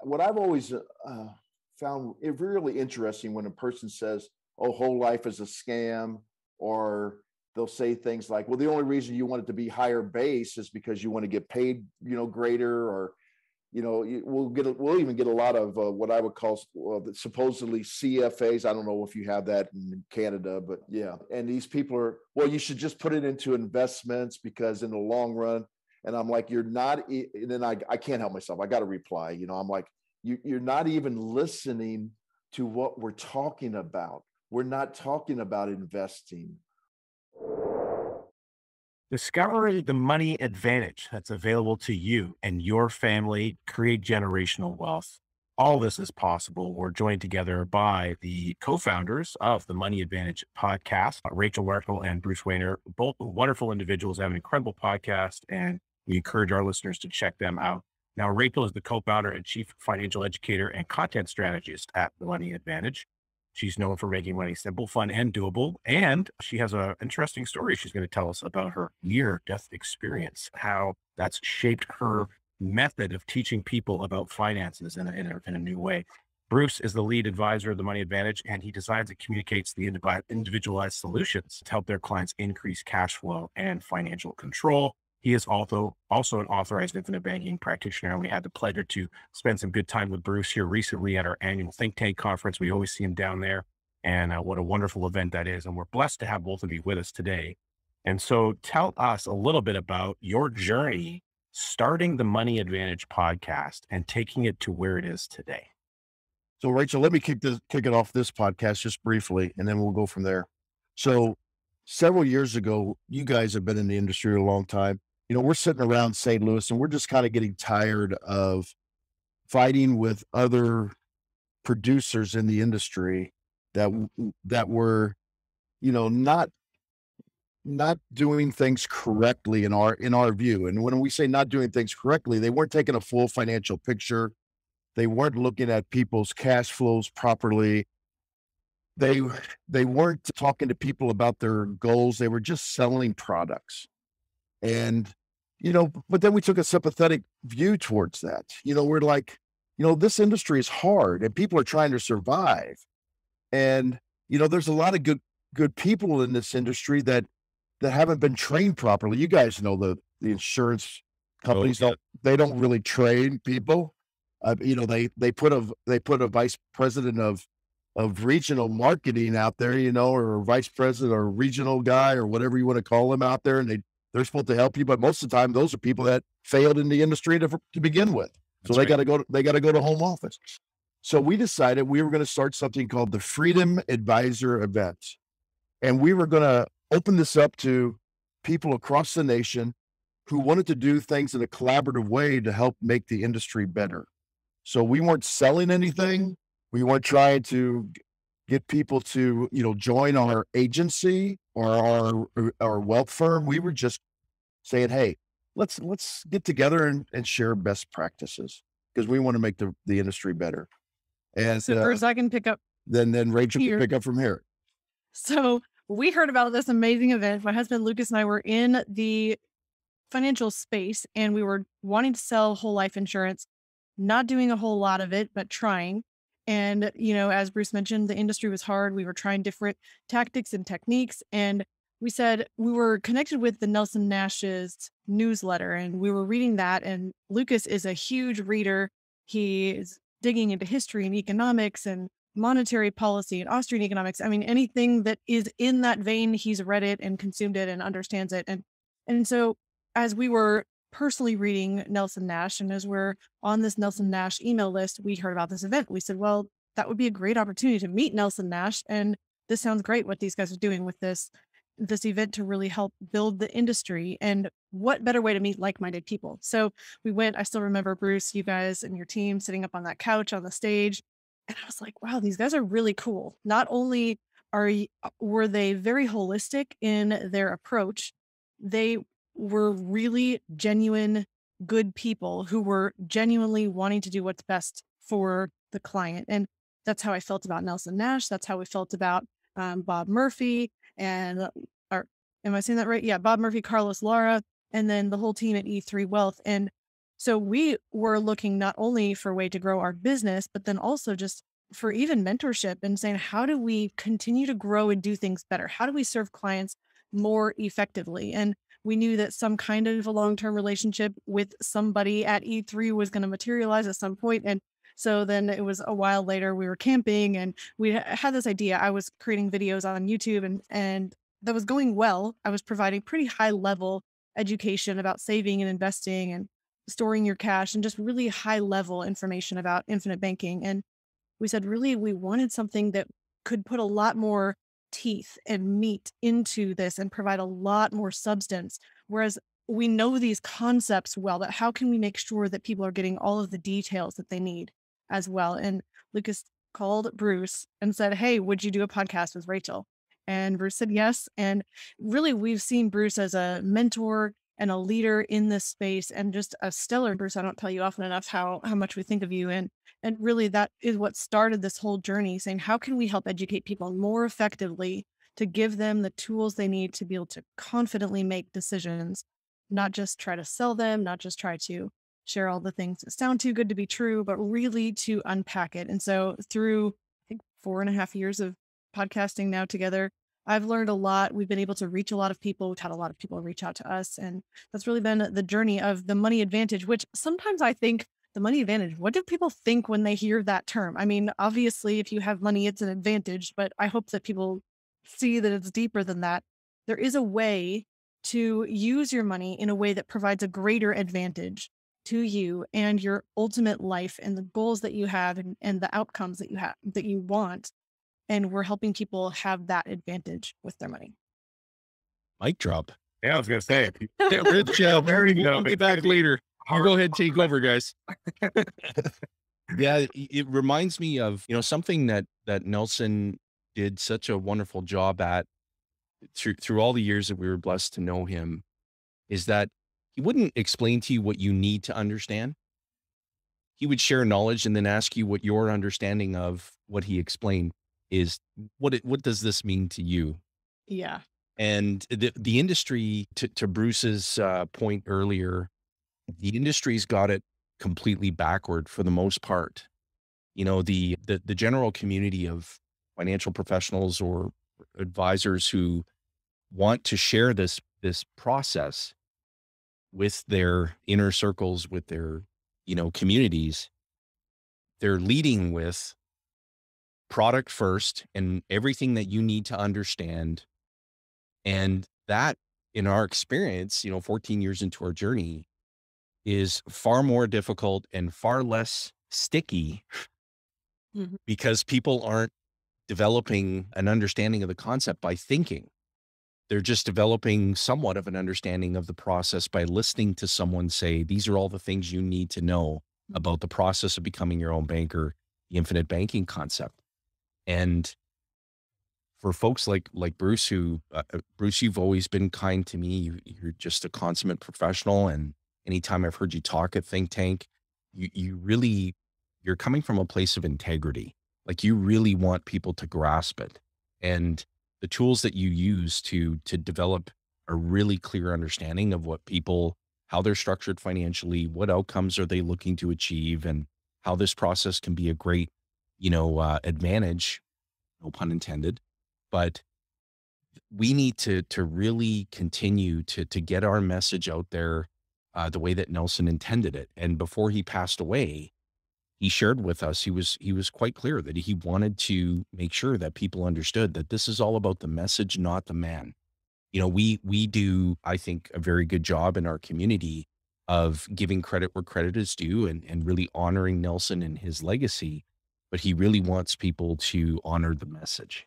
what I've always found it really interesting when a person says, "Oh, whole life is a scam," or they'll say things like, "Well, the only reason you want it to be higher base is because you want to get paid, greater," or we'll even get a lot of what I would call supposedly CFAs. I don't know if you have that in Canada, but yeah. And these people are, well, you should just put it into investments because in the long run. And I'm like, you're not. And then I can't help myself. I got to reply. I'm like, you're not even listening to what we're talking about. We're not talking about investing. Discover the money advantage that's available to you and your family. Create generational wealth. All this is possible. We're joined together by the co-founders of the Money Advantage podcast, Rachel Merkel and Bruce Wehner, both wonderful individuals, have an incredible podcast, and we encourage our listeners to check them out. Now, Rachel is the co-founder and chief financial educator and content strategist at the Money Advantage. She's known for making money simple, fun, and doable. And she has an interesting story she's going to tell us about her near-death experience, how that's shaped her method of teaching people about finances in a new way. Bruce is the lead advisor of the Money Advantage, and he designs and communicates the individualized solutions to help their clients increase cash flow and financial control. He is also an authorized infinite banking practitioner. And we had the pleasure to spend some good time with Bruce here recently at our annual think tank conference. We always see him down there, and what a wonderful event that is. And we're blessed to have both of you with us today. And so tell us a little bit about your journey starting the Money Advantage podcast and taking it to where it is today. So Rachel, let me kick it off this podcast just briefly, and then we'll go from there. So several years ago, you guys have been in the industry a long time. We're sitting around St. Louis and we're just kind of getting tired of fighting with other producers in the industry that were, not doing things correctly in our view. And when we say not doing things correctly, they weren't taking a full financial picture. They weren't looking at people's cash flows properly. They weren't talking to people about their goals. They were just selling products. And, but then we took a sympathetic view towards that. We're like, this industry is hard and people are trying to survive. And, there's a lot of good people in this industry that haven't been trained properly. You guys know the insurance companies they don't really train people. They put a vice president of regional marketing out there, or a vice president or a regional guy or whatever you want to call them out there. And they're supposed to help you, but most of the time, those are people that failed in the industry to begin with. So they got to go to home office. So we decided we were going to start something called the Freedom Advisor Event. And we were going to open this up to people across the nation who wanted to do things in a collaborative way to help make the industry better. So we weren't selling anything. We weren't trying to get people to, join our agency or our wealth firm. We were just saying, hey, let's get together and share best practices because we want to make the industry better. And so first I can pick up. Then Rachel can pick up from here. So we heard about this amazing event. My husband, Lucas, and I were in the financial space and we were wanting to sell whole life insurance, not doing a whole lot of it, but trying. And, as Bruce mentioned, the industry was hard. We were trying different tactics and techniques. And we said we were connected with the Nelson Nash's newsletter and we were reading that. And Lucas is a huge reader. He is digging into history and economics and monetary policy and Austrian economics. I mean, anything that is in that vein, he's read it and consumed it and understands it. And so as we were personally reading Nelson Nash, and as we're on this Nelson Nash email list, we heard about this event. We said, well, that would be a great opportunity to meet Nelson Nash. And this sounds great what these guys are doing with this event to really help build the industry. And what better way to meet like-minded people? So we went, I still remember Bruce, you guys and your team sitting up on that couch on the stage. And I was like, wow, these guys are really cool. Not only were they very holistic in their approach, they were really genuine, good people who were genuinely wanting to do what's best for the client. And that's how I felt about Nelson Nash. That's how we felt about Bob Murphy and, or am I saying that right? Yeah, Bob Murphy, Carlos Lara, and then the whole team at E3 Wealth. And So we were looking not only for a way to grow our business, but then also just for even mentorship and saying, how do we continue to grow and do things better? How do we serve clients more effectively? And we knew that some kind of a long-term relationship with somebody at E3 was going to materialize at some point. And so then it was a while later, we were camping and we had this idea. I was creating videos on YouTube and that was going well. I was providing pretty high level education about saving and investing and storing your cash and just really high level information about infinite banking. And we said, really, we wanted something that could put a lot more teeth and meat into this and provide a lot more substance. Whereas we know these concepts well, but how can we make sure that people are getting all of the details that they need as well? And Lucas called Bruce and said, hey, would you do a podcast with Rachel? And Bruce said yes. And really, we've seen Bruce as a mentor and a leader in this space and just a stellar Bruce. I don't tell you often enough how much we think of you. And really that is what started this whole journey, saying, how can we help educate people more effectively to give them the tools they need to be able to confidently make decisions, not just try to sell them, not just try to share all the things that sound too good to be true, but really to unpack it. And so through, I think, 4.5 years of podcasting now together, I've learned a lot. We've been able to reach a lot of people. We've had a lot of people reach out to us. And that's really been the journey of the money advantage, which sometimes I think the money advantage, what do people think when they hear that term? I mean, obviously, if you have money, it's an advantage, but I hope that people see that it's deeper than that. There is a way to use your money in a way that provides a greater advantage to you and your ultimate life and the goals that you have and the outcomes that you have, that you want. And we're helping people have that advantage with their money. Mic drop. Yeah, I was going to say. Rich, There you go. we'll be back later. Go ahead and take over, guys. Yeah, it reminds me of, something that Nelson did such a wonderful job at through all the years that we were blessed to know him, is that he wouldn't explain to you what you need to understand. He would share knowledge and then ask you what your understanding of what he explained is. What does this mean to you? Yeah. And the industry, to Bruce's point earlier, the industry's got it completely backward for the most part. The general community of financial professionals or advisors who want to share this process with their inner circles, with their, communities, they're leading with product first and everything that you need to understand. And that, in our experience, 14 years into our journey, is far more difficult and far less sticky because people aren't developing an understanding of the concept by thinking. They're just developing somewhat of an understanding of the process by listening to someone say, these are all the things you need to know about the process of becoming your own banker, the infinite banking concept. And for folks like Bruce, Bruce, you've always been kind to me. You're just a consummate professional. And anytime I've heard you talk at Think Tank, you're coming from a place of integrity. Like, you really want people to grasp it. And the tools that you use to develop a really clear understanding of how they're structured financially, what outcomes are they looking to achieve, and how this process can be a great, advantage, no pun intended. But we need to really continue to get our message out there the way that Nelson intended it. And before he passed away, he shared with us, he was quite clear that he wanted to make sure that people understood that this is all about the message, not the man. We do, I think, a very good job in our community of giving credit where credit is due and really honoring Nelson and his legacy, but he really wants people to honor the message.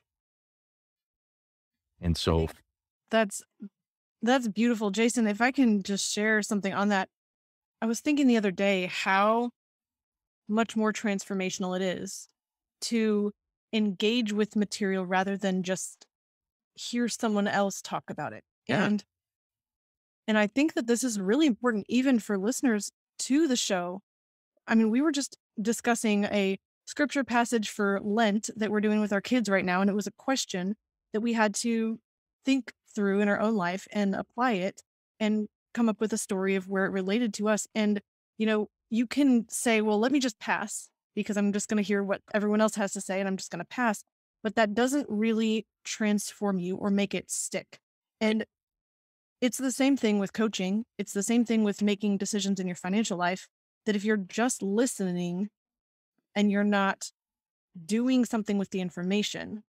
And so That's beautiful. Jayson, if I can just share something on that. I was thinking the other day how much more transformational it is to engage with material rather than just hear someone else talk about it. Yeah. And I think that this is really important even for listeners to the show. I mean, we were just discussing a scripture passage for Lent that we're doing with our kids right now, and it was a question that we had to think through in our own life and apply it and come up with a story of where it related to us. And you can say, well, let me just pass because I'm just going to hear what everyone else has to say and I'm just going to pass. But that doesn't really transform you or make it stick. And it's the same thing with coaching. It's the same thing with making decisions in your financial life, that if you're just listening and you're not doing something with the information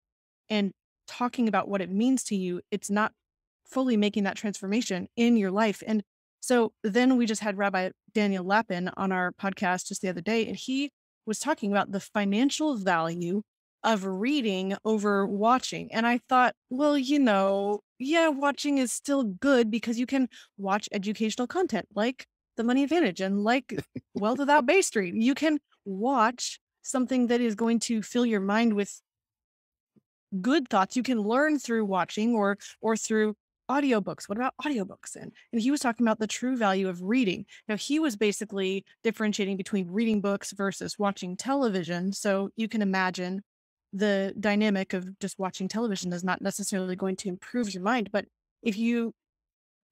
and talking about what it means to you, it's not fully making that transformation in your life. And so then we just had Rabbi Daniel Lapin on our podcast just the other day, and he was talking about the financial value of reading over watching. And I thought, well, yeah, watching is still good because you can watch educational content like The Money Advantage and like Wealth Without Baystreet. You can watch something that is going to fill your mind with good thoughts. You can learn through watching or through audiobooks. What about audiobooks? And he was talking about the true value of reading. Now, he was basically differentiating between reading books versus watching television. So you can imagine the dynamic of just watching television is not necessarily going to improve your mind. But if you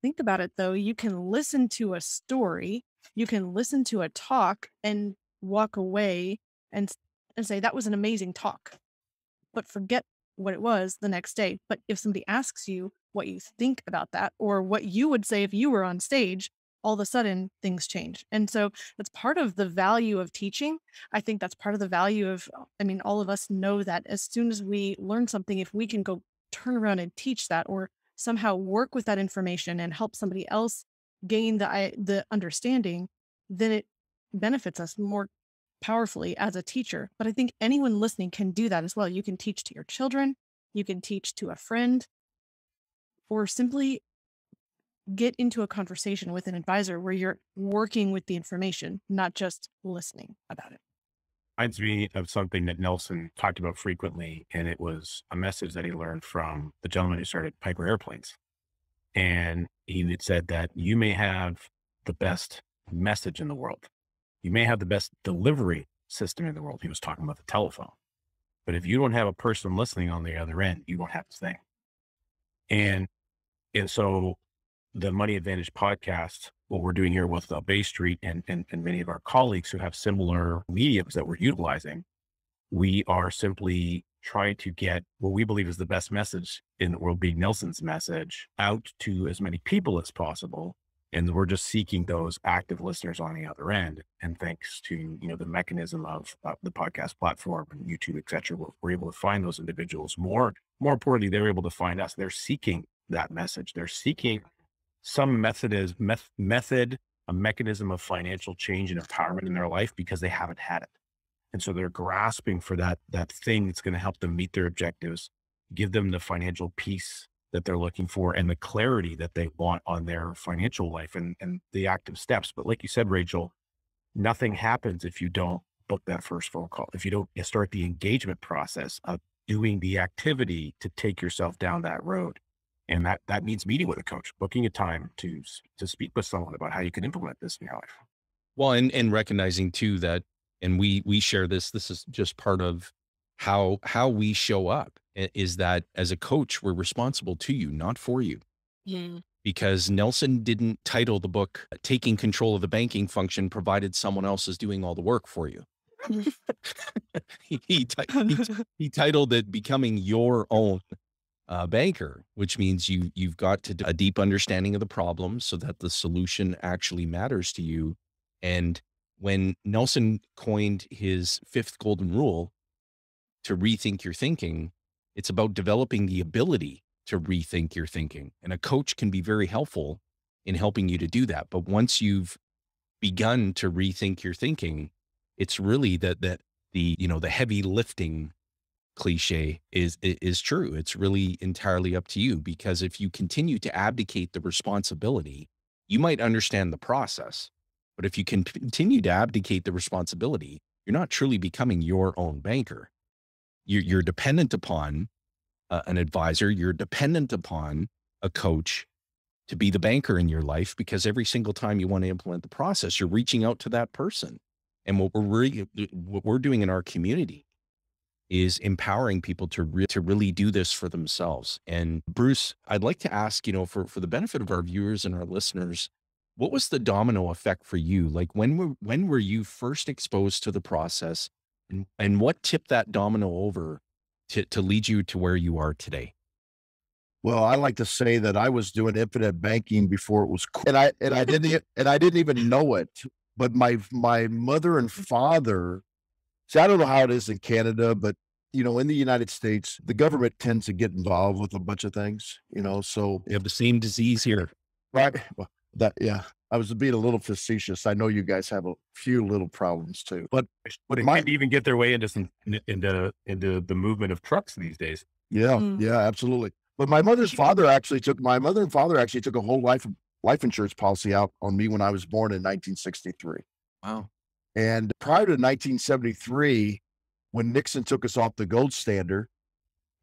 think about it, though, you can listen to a story, you can listen to a talk and walk away and say, that was an amazing talk, but forget what it was the next day. But if somebody asks you what you think about that or what you would say if you were on stage, all of a sudden things change. And so that's part of the value of teaching. I think that's part of the value of, all of us know that as soon as we learn something, if we can go turn around and teach that or somehow work with that information and help somebody else gain the understanding, then it benefits us more powerfully as a teacher. But I think anyone listening can do that as well. You can teach to your children, you can teach to a friend, or simply get into a conversation with an advisor where you're working with the information, not just listening about it. Reminds me of something that Nelson talked about frequently, and it was a message that he learned from the gentleman who started Piper Airplanes. And he had said that you may have the best message in the world. You may have the best delivery system in the world. He was talking about the telephone. But if you don't have a person listening on the other end, you don't have this thing. And so the Money Advantage podcast, what we're doing here with Baystreet and many of our colleagues who have similar mediums that we're utilizing, we are simply trying to get what we believe is the best message in the world, being Nelson's message, out to as many people as possible. And we're just seeking those active listeners on the other end. And thanks to, the mechanism of the podcast platform and YouTube, et cetera, we're able to find those individuals. More importantly, they're able to find us. They're seeking that message. They're seeking some method, a mechanism of financial change and empowerment in their life because they haven't had it. And so they're grasping for that thing that's going to help them meet their objectives, give them the financial peace that they're looking for and the clarity that they want on their financial life and the active steps. But like you said, Rachel, nothing happens if you don't book that first phone call, if you don't start the engagement process of doing the activity to take yourself down that road. And that means meeting with a coach, booking a time to speak with someone about how you can implement this in your life. Well, and recognizing too that, and we share this is just part of how we show up, is that as a coach, we're responsible to you, not for you. Yeah. Because Nelson didn't title the book Taking Control of the Banking Function, provided someone else is doing all the work for you. he titled it Becoming Your Own Banker, which means you've got to do a deep understanding of the problem so that the solution actually matters to you. And when Nelson coined his 5th golden rule to rethink your thinking, it's about developing the ability to rethink your thinking. And a coach can be very helpful in helping you to do that. But once you've begun to rethink your thinking, it's really that the heavy lifting cliche is true. It's really entirely up to you, because if you continue to abdicate the responsibility, you might understand the process, but if you can continue to abdicate the responsibility, you're not truly becoming your own banker. You're dependent upon an advisor. You're dependent upon a coach to be the banker in your life, because every single time you want to implement the process, you're reaching out to that person. And what we're doing in our community is empowering people to really do this for themselves. And Bruce, I'd like to ask, for the benefit of our viewers and our listeners, What was the domino effect for you? Like when were you first exposed to the process, and what tipped that domino over to lead you to where you are today? Well, I like to say that I was doing infinite banking before it was cool, and I didn't even know it. But my mother and father. See, I don't know how it is in Canada, but in the United States, the government tends to get involved with a bunch of things. So We have the same disease here. right, well, yeah. I was being a little facetious. I know you guys have a few little problems too, but But it my could even get their way into into the movement of trucks these days. yeah, Mm. yeah, absolutely. But my mother and father actually took a whole life insurance policy out on me when I was born in 1963. Wow. And prior to 1973, when Nixon took us off the gold standard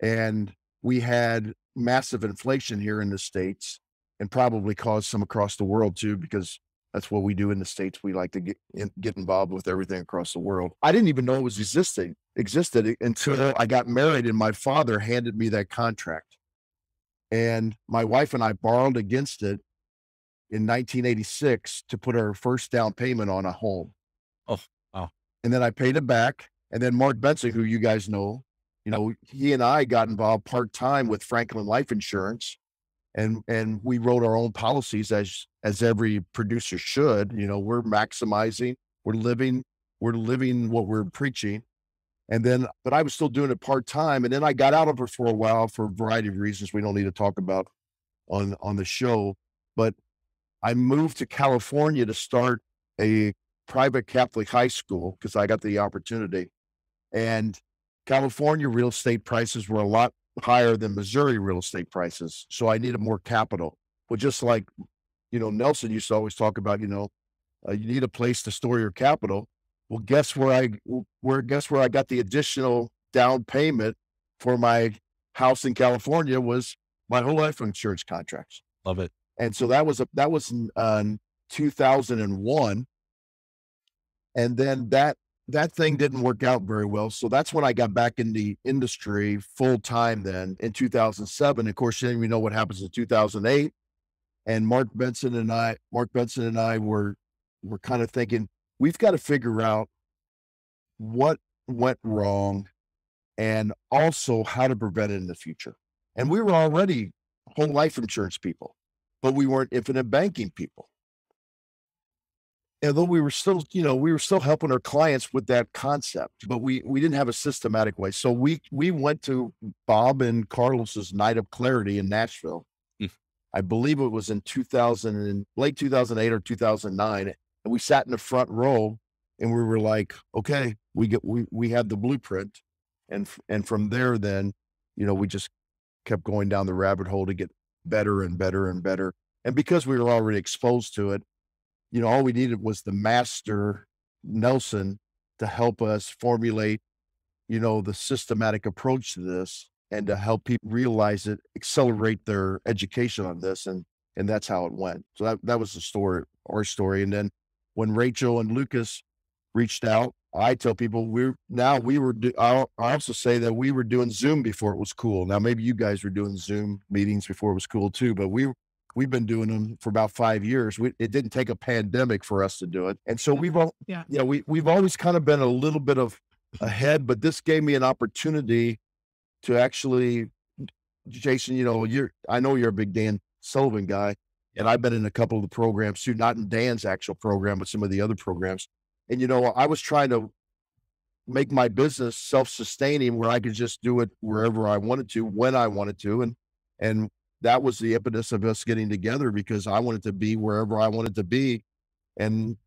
and we had massive inflation here in the States and probably caused some across the world too, because that's what we do in the States. We like to get involved with everything across the world. I didn't even know it was existed until I got married and my father handed me that contract. And my wife and I borrowed against it in 1986 to put our first down payment on a home. Oh, wow. And then I paid it back. And then Mark Benson, who you guys know, he and I got involved part-time with Franklin Life Insurance, and we wrote our own policies as every producer should. We're maximizing, we're living what we're preaching. And then, but I was still doing it part-time. And then I got out of it for a while for a variety of reasons we don't need to talk about on the show. But I moved to California to start a private Catholic high school because I got the opportunity. And California real estate prices were a lot higher than Missouri real estate prices. So I needed more capital. Well, just like, Nelson used to always talk about, you need a place to store your capital. Well, guess where I got the additional down payment for my house in California was my whole life insurance contracts. Love it. And so that was in 2001. And then that thing didn't work out very well. So that's when I got back in the industry full time then in 2007. Of course, then we know what happens in 2008. And Mark Benson and I were kind of thinking, we've got to figure out what went wrong and also how to prevent it in the future. And we were already whole life insurance people, but we weren't infinite banking people. Although we were still helping our clients with that concept, but we didn't have a systematic way. So we went to Bob and Carlos's Night of Clarity in Nashville. Mm. I believe it was in late 2008 or 2009. And we sat in the front row and we were like, okay, we had the blueprint. And from there, then, we just kept going down the rabbit hole to get better and better and better. And because we were already exposed to it, all we needed was the master Nelson to help us formulate, the systematic approach to this and to help people realize it, accelerate their education on this. And that's how it went. So that was the story, our story. And then when Rachel and Lucas reached out, I tell people I also say that we were doing Zoom before it was cool. Now, maybe you guys were doing Zoom meetings before it was cool too, but we've been doing them for about 5 years. It didn't take a pandemic for us to do it. And so we've always kind of been a little bit of ahead, but this gave me an opportunity to actually, Jayson, I know you're a big Dan Sullivan guy, and I've been in a couple of the programs too, not in Dan's actual program, but some of the other programs. And, I was trying to make my business self-sustaining where I could just do it wherever I wanted to, when I wanted to. And that was the impetus of us getting together because I wanted to be wherever I wanted to be and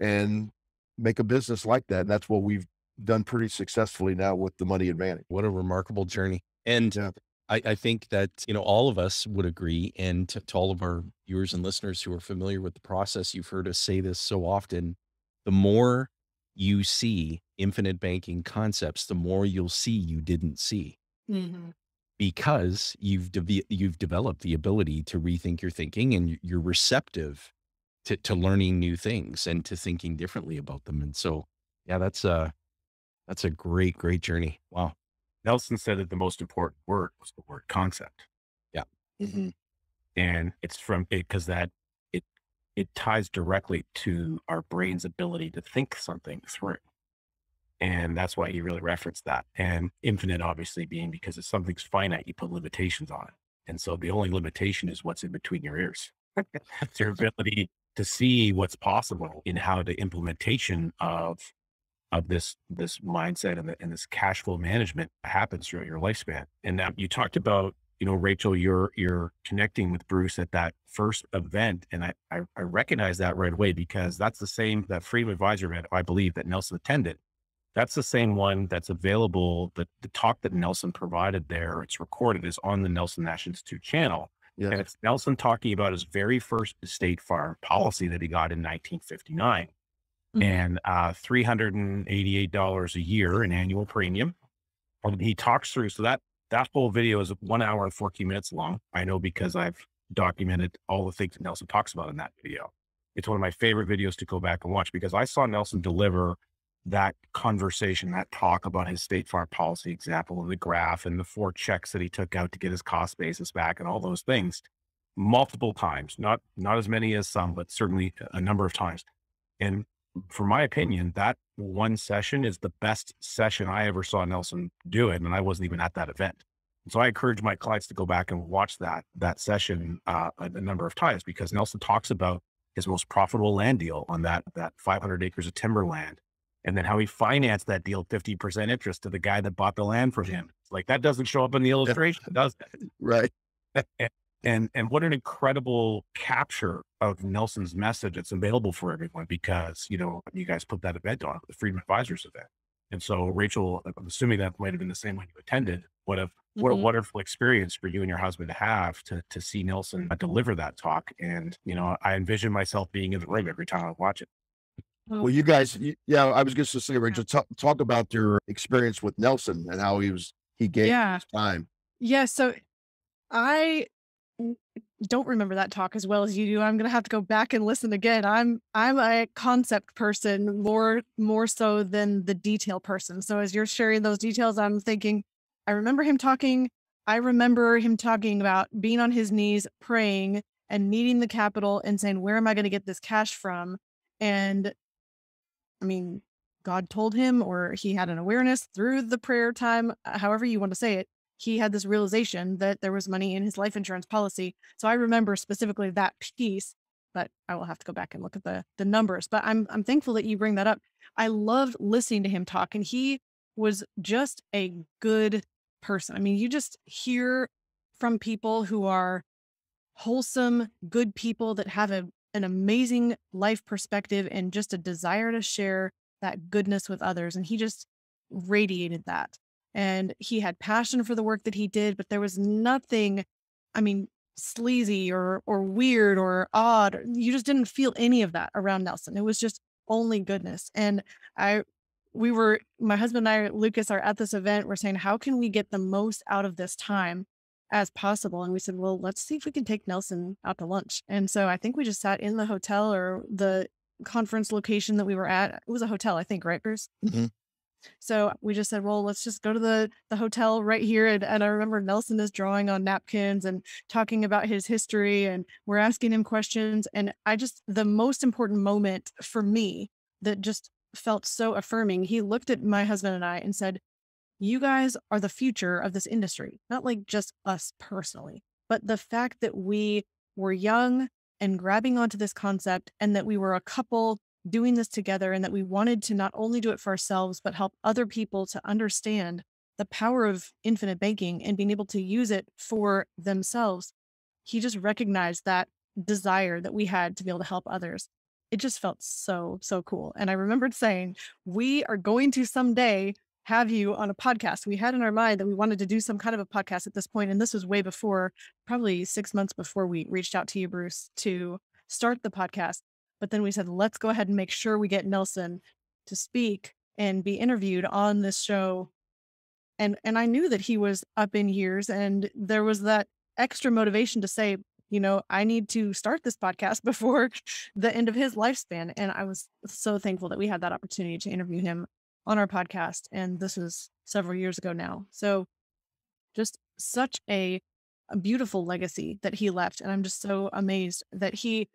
make a business like that. And that's what we've done pretty successfully now with the Money Advantage. What a remarkable journey. And Yeah. I think that, all of us would agree. And to all of our viewers and listeners who are familiar with the process, you've heard us say this so often, the more you see infinite banking concepts, the more you'll see you didn't see. Mm-hmm. Because you've developed the ability to rethink your thinking and you're receptive to learning new things and to thinking differently about them. And so, yeah, that's a great, great journey. Wow. Nelson said that the most important word was the word concept. Yeah. Mm-hmm. And it's from it because that it ties directly to our brain's ability to think something through. And that's why he really referenced that. And infinite, obviously, being because if something's finite, you put limitations on it. And so the only limitation is what's in between your ears. It's your ability to see what's possible in how the implementation of this mindset and this cash flow management happens throughout your lifespan. And now you talked about, Rachel, you're connecting with Bruce at that first event. And I recognize that right away, because that's the same, that Freedom Advisor event, I believe, that Nelson attended. That's the same one that's available. The talk that Nelson provided there, it's recorded, is on the Nelson Nash Institute channel. Yes. And it's Nelson talking about his very first estate farm policy that he got in 1959. And $388 a year in annual premium. And he talks through, so that whole video is 1 hour and 14 minutes long. I know, because I've documented all the things that Nelson talks about in that video. It's one of my favorite videos to go back and watch, because I saw Nelson deliver that conversation, that talk about his State Farm policy example, and the graph, and the 4 checks that he took out to get his cost basis back, and all those things multiple times, not as many as some, but certainly a number of times. And for my opinion, that one session is the best session I ever saw Nelson do it. And I wasn't even at that event. And so I encourage my clients to go back and watch that session a number of times, because Nelson talks about his most profitable land deal on that 500 acres of timberland, and then how he financed that deal 50% interest to the guy that bought the land from him. Like, that doesn't show up in the illustration, does it? Right. And what an incredible capture of Nelson's message. It's available for everyone, because, you guys put that event on, the Freedom Advisors event. And so, Rachel, I'm assuming that might've been the same one you attended. What a wonderful experience for you and your husband to have to see Nelson deliver that talk. And, I envision myself being in the room every time I watch it. Well, you guys, I was just to say, Rachel, talk about your experience with Nelson and how he gave his time. Yeah. So I don't remember that talk as well as you do. I'm going to have to go back and listen again. I'm a concept person more so than the detail person. So as you're sharing those details, I'm thinking, I remember him talking about being on his knees, praying and needing the capital and saying, where am I going to get this cash from? And I mean, God told him, or he had an awareness through the prayer time, however you want to say it. He had this realization that there was money in his life insurance policy. So I remember specifically that piece, but I will have to go back and look at the numbers. But I'm thankful that you bring that up. I loved listening to him talk, and he was just a good person. I mean, you just hear from people who are wholesome, good people that have an amazing life perspective and just a desire to share that goodness with others. And he just radiated that. And he had passion for the work that he did, but there was nothing, sleazy or weird or odd. You just didn't feel any of that around Nelson. It was just only goodness. And my husband and I, Lucas, are at this event. We're saying, how can we get the most out of this time as possible? And we said, well, let's see if we can take Nelson out to lunch. And so I think we just sat in the hotel or the conference location that we were at. It was a hotel, I think, right, Bruce? Mm-hmm. So we just said, well, let's just go to the hotel right here. And I remember Nelson is drawing on napkins and talking about his history, and we're asking him questions. And the most important moment for me that just felt so affirming, he looked at my husband and I and said, you guys are the future of this industry, not like just us personally, but the fact that we were young and grabbing onto this concept, and that we were a couple doing this together, and that we wanted to not only do it for ourselves, but help other people to understand the power of infinite banking and being able to use it for themselves. He just recognized that desire that we had to be able to help others. It just felt so, so cool. And I remembered saying, we are going to someday have you on a podcast. We had in our mind that we wanted to do some kind of a podcast at this point. And this was way before, probably 6 months before we reached out to you, Bruce, to start the podcast. But then we said, let's go ahead and make sure we get Nelson to speak and be interviewed on this show. And I knew that he was up in years, and there was that extra motivation to say, I need to start this podcast before the end of his lifespan. And I was so thankful that we had that opportunity to interview him on our podcast. And this was several years ago now. So just such a beautiful legacy that he left. And I'm just so amazed that he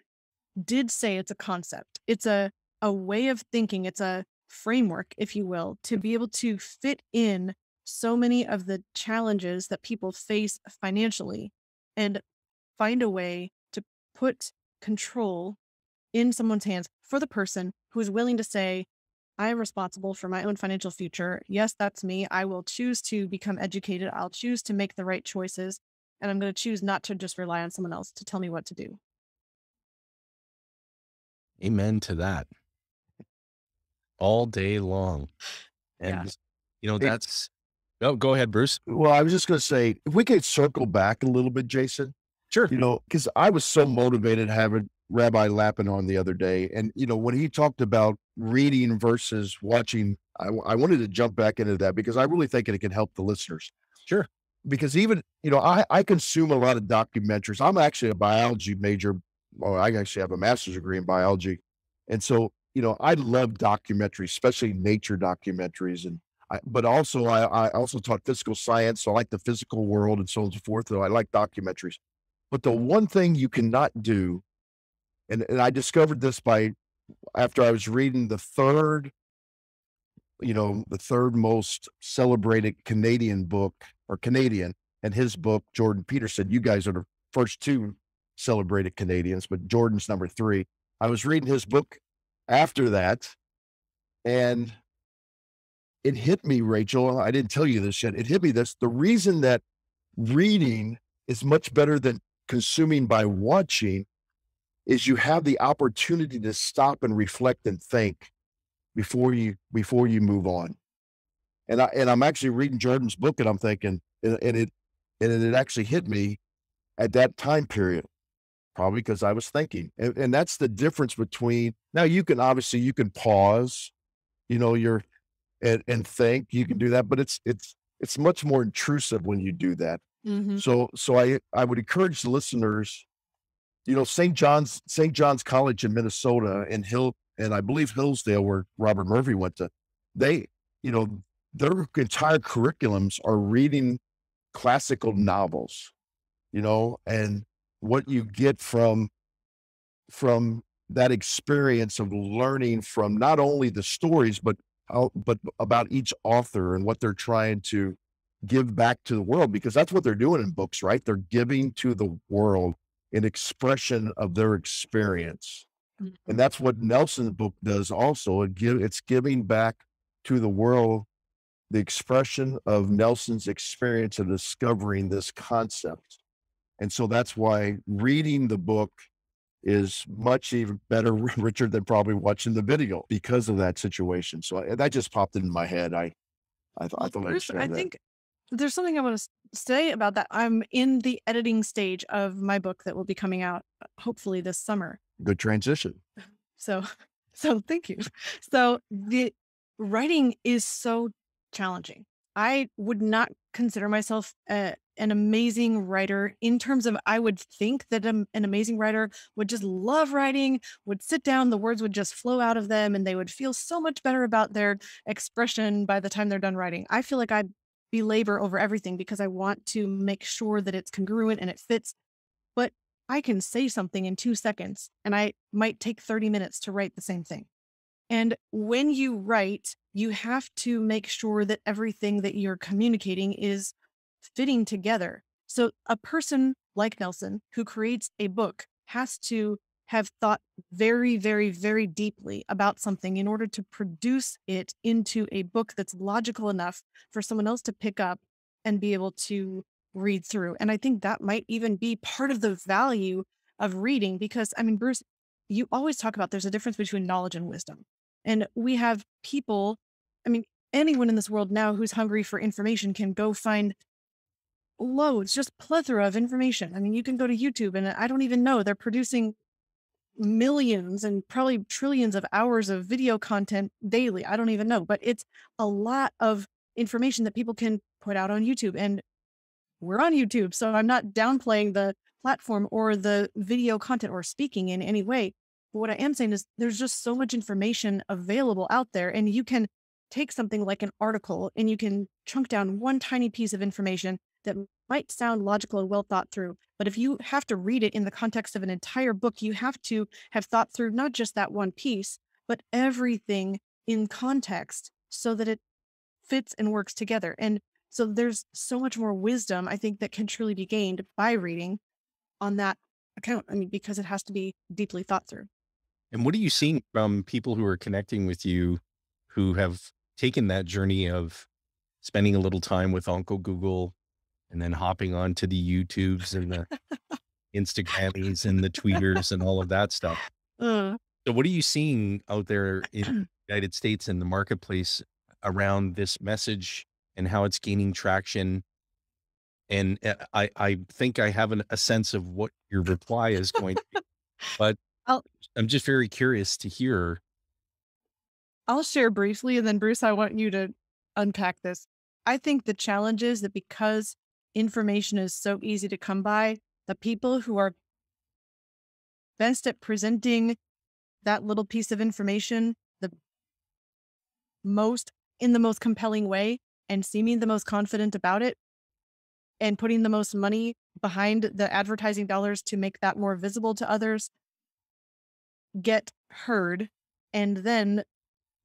did say it's a concept. It's a way of thinking. It's a framework, if you will, to be able to fit in so many of the challenges that people face financially and find a way to put control in someone's hands for the person who is willing to say, I am responsible for my own financial future. Yes, that's me. I will choose to become educated. I'll choose to make the right choices. And I'm going to choose not to just rely on someone else to tell me what to do. Amen to that. All day long. Yeah. And, you know, Hey, that's, oh, go ahead, Bruce. well, I was just going to say, if we could circle back a little bit, Jayson, Sure. because I was so motivated having Rabbi Lappin on the other day. And, when he talked about reading versus watching, I wanted to jump back into that because I really think it can help the listeners. Sure. Because even, I consume a lot of documentaries. I'm actually a biology major, or I actually have a master's degree in biology. And so, I love documentaries, especially nature documentaries. And but also I also taught physical science. So I like the physical world and so on and so forth. So I like documentaries. But the one thing you cannot do, and I discovered this after I was reading the third most celebrated Canadian book, or Canadian, and his book, Jordan Peterson. You guys are the first two celebrated Canadians, but Jordan's number 3. I was reading his book after that, and it hit me, Rachel. I didn't tell you this yet. It hit me this. The reason that reading is much better than consuming by watching is you have the opportunity to stop and reflect and think before you move on. And I'm actually reading Jordan's book, and I'm thinking, and it actually hit me at that time period, probably because I was thinking. And that's the difference between, now you can pause, and think. You can do that, but it's much more intrusive when you do that. Mm-hmm. So I would encourage the listeners, St. John's College in Minnesota and I believe Hillsdale, where Robert Murphy went to, they, their entire curriculums are reading classical novels, and what you get from that experience of learning from not only the stories, but about each author and what they're trying to give back to the world, because that's what they're doing in books, right? They're giving to the world an expression of their experience. And that's what Nelson's book does also. It's giving back to the world the expression of Nelson's experience of discovering this concept. And so that's why reading the book is much even better, Richard, than probably watching the video because of that situation. So that just popped into my head. I thought I'd Bruce, share I that. think there's something I want to say about that. I'm in the editing stage of my book that will be coming out hopefully this summer. Good transition. So thank you. So the writing is so challenging. I would not consider myself an amazing writer in terms of, I would think that an amazing writer would just love writing, would sit down, the words would just flow out of them, and they would feel so much better about their expression by the time they're done writing. I feel like I belabor over everything because I want to make sure that it's congruent and it fits. But I can say something in 2 seconds, and I might take 30 minutes to write the same thing. And when you write, you have to make sure that everything that you're communicating is fitting together. So a person like Nelson who creates a book has to have thought very, very, very deeply about something in order to produce it into a book that's logical enough for someone else to pick up and be able to read through. And I think that might even be part of the value of reading, because I mean, Bruce, you always talk about there's a difference between knowledge and wisdom. And we have people, I mean, anyone in this world now who's hungry for information can go find loads, just plethora of information. I mean, you can go to YouTube and I don't even know, they're producing millions and probably trillions of hours of video content daily. I don't even know, but it's a lot of information that people can put out on YouTube, and we're on YouTube. So I'm not downplaying the platform or the video content or speaking in any way. But what I am saying is there's just so much information available out there, and you can take something like an article and you can chunk down one tiny piece of information that might sound logical and well thought through, but if you have to read it in the context of an entire book, you have to have thought through not just that one piece, but everything in context so that it fits and works together. And so there's so much more wisdom, I think, that can truly be gained by reading on that account. I mean, because it has to be deeply thought through. And what are you seeing from people who are connecting with you who have taken that journey of spending a little time with Uncle Google and then hopping on to the YouTubes and the Instagrammies and the tweeters and all of that stuff? Uh, So what are you seeing out there in the United States and the marketplace around this message and how it's gaining traction? And I think I have a sense of what your reply is going to be, but I'll I'm just very curious to hear. I'll share briefly, and then Bruce, I want you to unpack this. I think the challenge is that because information is so easy to come by, the people who are best at presenting that little piece of information the most in the most compelling way and seeming the most confident about it and putting the most money behind the advertising dollars to make that more visible to others get heard. And then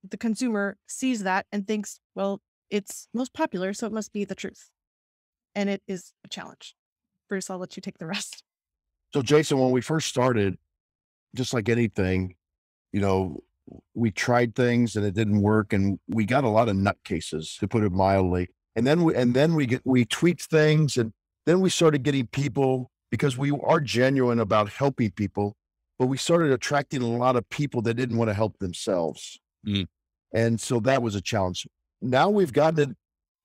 the consumer sees that and thinks, well, it's most popular, so it must be the truth. And it is a challenge. Bruce, I'll let you take the rest. So Jayson, when we first started, just like anything, you know, we tried things and it didn't work, and we got a lot of nutcases, to put it mildly. And then we tweaked things, and then we started getting people, because we are genuine about helping people, but we started attracting a lot of people that didn't want to help themselves. Mm. And so that was a challenge. Now we've gotten it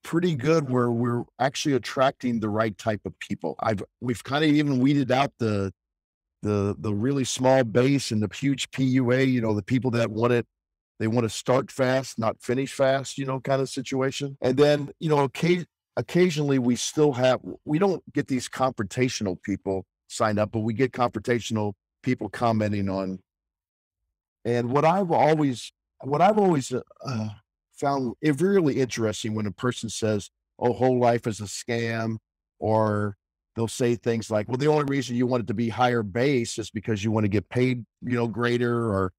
pretty good where we're actually attracting the right type of people. We've kind of even weeded out the really small base and the huge PUA, you know, the people that they want to start fast, not finish fast, you know, kind of situation. And then, you know, occasionally we don't get these confrontational people signed up, but we get confrontational people commenting on. And what I've always found it really interesting when a person says, "Oh, whole life is a scam," or they'll say things like, "Well, the only reason you want it to be higher base is because you want to get paid, you know, greater," or,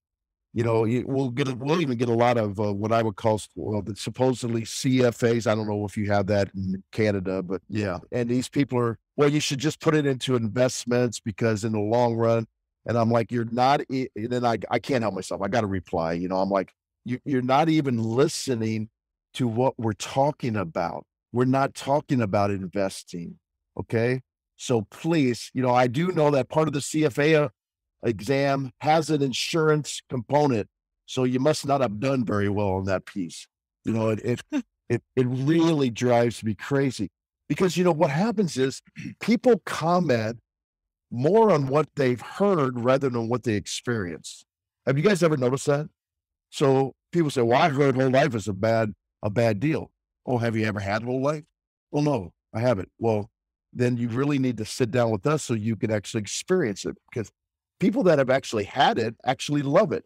you know, we'll even get a lot of what I would call, well, supposedly CFAs. I don't know if you have that in Canada, but yeah. And these people are, well, you should just put it into investments because in the long run. And I'm like, you're not, and then I can't help myself. I got to reply, you know, I'm like, you're not even listening to what we're talking about. We're not talking about investing. Okay. So please, you know, I do know that part of the CFA exam has an insurance component. So you must not have done very well on that piece. You know, it really drives me crazy, because, you know, what happens is people comment more on what they've heard rather than what they experienced. Have you guys ever noticed that? So people say, "Well, I heard whole life is a bad deal." Oh, have you ever had whole life? Well, no, I haven't. Well, then you really need to sit down with us so you can actually experience it, because people that have actually had it actually love it,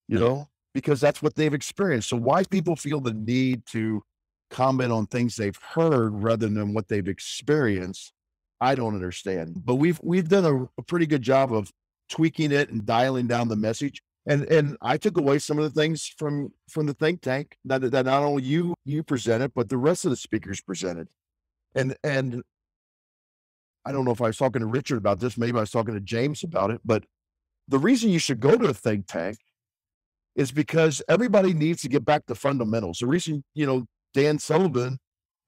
you know, because that's what they've experienced. So why people feel the need to comment on things they've heard rather than what they've experienced, I don't understand. But we've done a pretty good job of tweaking it and dialing down the message. And I took away some of the things from the think tank that not only you presented, but the rest of the speakers presented. And I don't know if I was talking to Richard about this, maybe I was talking to James about it, but the reason you should go to a think tank is because everybody needs to get back to fundamentals. The reason, you know,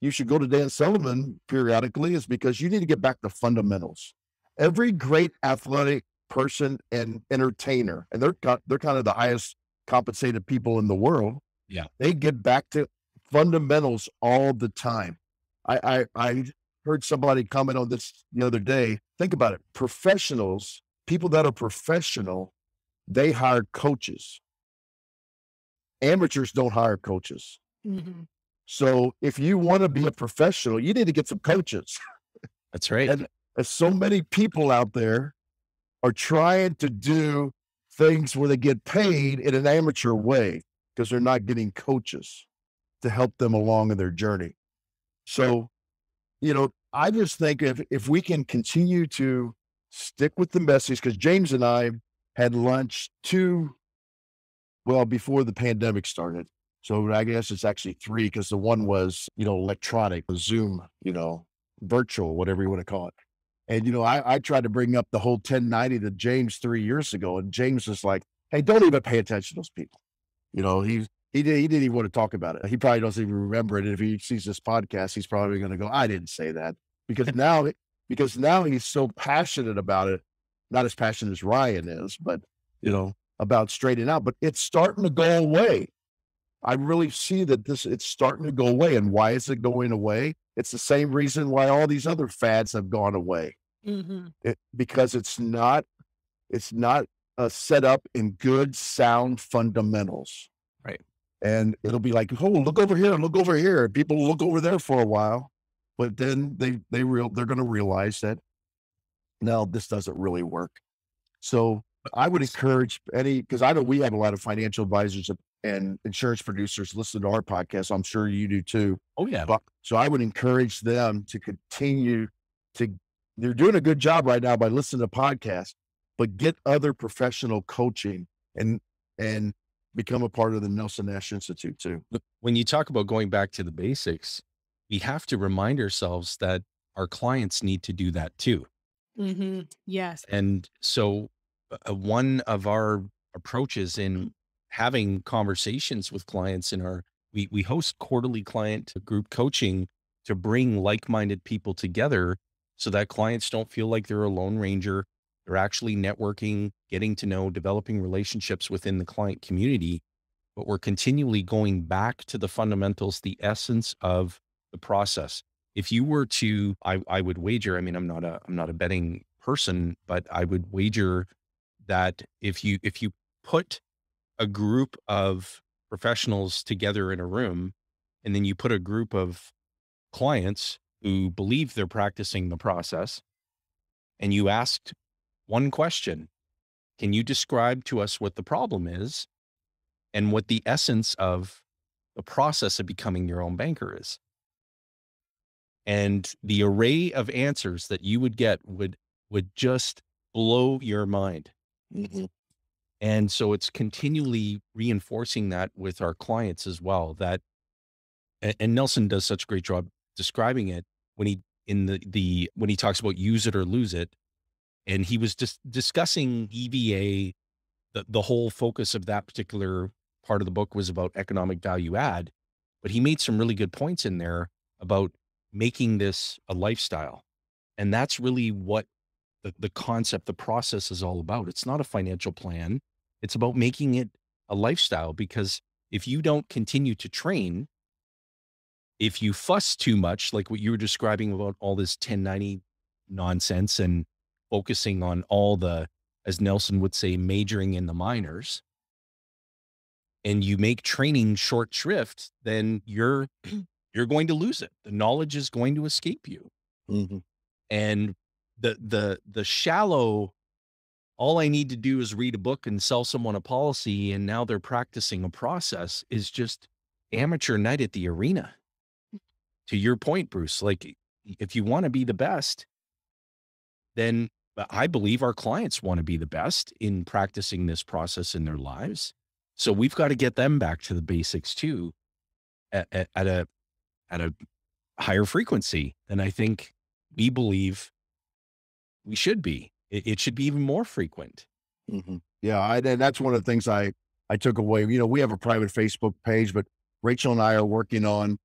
you should go to Dan Sullivan periodically is because you need to get back to fundamentals. Every great athletic person and entertainer, and they're kind of the highest compensated people in the world. Yeah. They get back to fundamentals all the time. I heard somebody comment on this the other day. Think about it. Professionals, people that are professional, they hire coaches. Amateurs don't hire coaches. Mm-hmm. So if you want to be a professional, you need to get some coaches. That's right. And so many people out there are trying to do things where they get paid in an amateur way because they're not getting coaches to help them along in their journey. So, you know, I just think if we can continue to stick with the message, because James and I had lunch before the pandemic started. So I guess it's actually three, because the one was, electronic, Zoom, virtual, whatever you want to call it. And, I tried to bring up the whole 1090 to James 3 years ago. And James was like, hey, don't even pay attention to those people. He didn't even want to talk about it. He probably doesn't even remember it. And if he sees this podcast, he's probably going to go, I didn't say that. Because now he's so passionate about it, not as passionate as Ryan is, but, about straightening out. But it's starting to go away. I really see that it's starting to go away. And why is it going away? It's the same reason why all these other fads have gone away. Because it's not set up in good, sound fundamentals. Right. And it'll be like, oh, look over here, look over here. People look over there for a while, but then they're going to realize that, no, this doesn't really work. So I would encourage because I know we have a lot of financial advisors and insurance producers listen to our podcast. I'm sure you do too. Oh yeah. So I would encourage them to continue they're doing a good job right now by listening to podcasts, but get other professional coaching and become a part of the Nelson Nash Institute too. When you talk about going back to the basics, we have to remind ourselves that our clients need to do that too. Yes. And so one of our approaches in having conversations with clients we host quarterly client group coaching to bring like-minded people together so that clients don't feel like they're a lone ranger. They're actually networking, getting to know, developing relationships within the client community. But we're continually going back to the fundamentals, the essence of the process. If you were to, I would wager, I mean, I'm not a betting person, but I would wager that if you put a group of professionals together in a room, and then you put a group of clients who believe they're practicing the process, and you asked one question, can you describe to us what the problem is and what the essence of the process of becoming your own banker is? And the array of answers that you would get would just blow your mind. And so it's continually reinforcing that with our clients as well, and Nelson does such a great job describing it when he talks about use it or lose it. And he was just discussing EVA. The whole focus of that particular part of the book was about economic value add, but he made some really good points in there about making this a lifestyle. And that's really what the concept, the process is all about. It's not a financial plan. It's about making it a lifestyle, because if you don't continue to train, if you fuss too much, like what you were describing about all this 1090 nonsense and focusing on all the, as Nelson would say, majoring in the minors, and you make training short shrift, then you're going to lose it. The knowledge is going to escape you. And the shallow, all I need to do is read a book and sell someone a policy, and now they're practicing a process, is just amateur night at the arena. To your point, Bruce, like if you want to be the best, then I believe our clients want to be the best in practicing this process in their lives. So we've got to get them back to the basics too, at a higher frequency than I think we believe we should be. It should be even more frequent. Yeah. And that's one of the things I took away. We have a private Facebook page, but Rachel and I are working on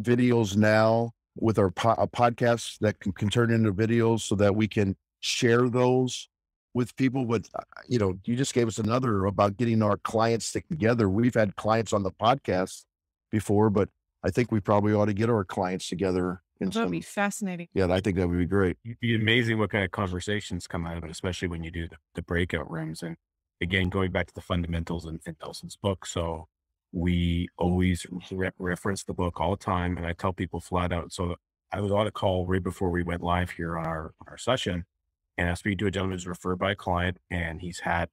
videos now with our podcasts that can turn into videos so that we can share those with people. But, you just gave us another about getting our clients together. We've had clients on the podcast before, but I think we probably ought to get our clients together. That would be fascinating. Yeah, I think that would be great. It'd be amazing what kind of conversations come out of it, especially when you do the breakout rooms. And again, going back to the fundamentals in Nelson's book. So we always reference the book all the time. And I tell people flat out. So I was on a call right before we went live here on our session, and I speak to a gentleman who's referred by a client, and he's had,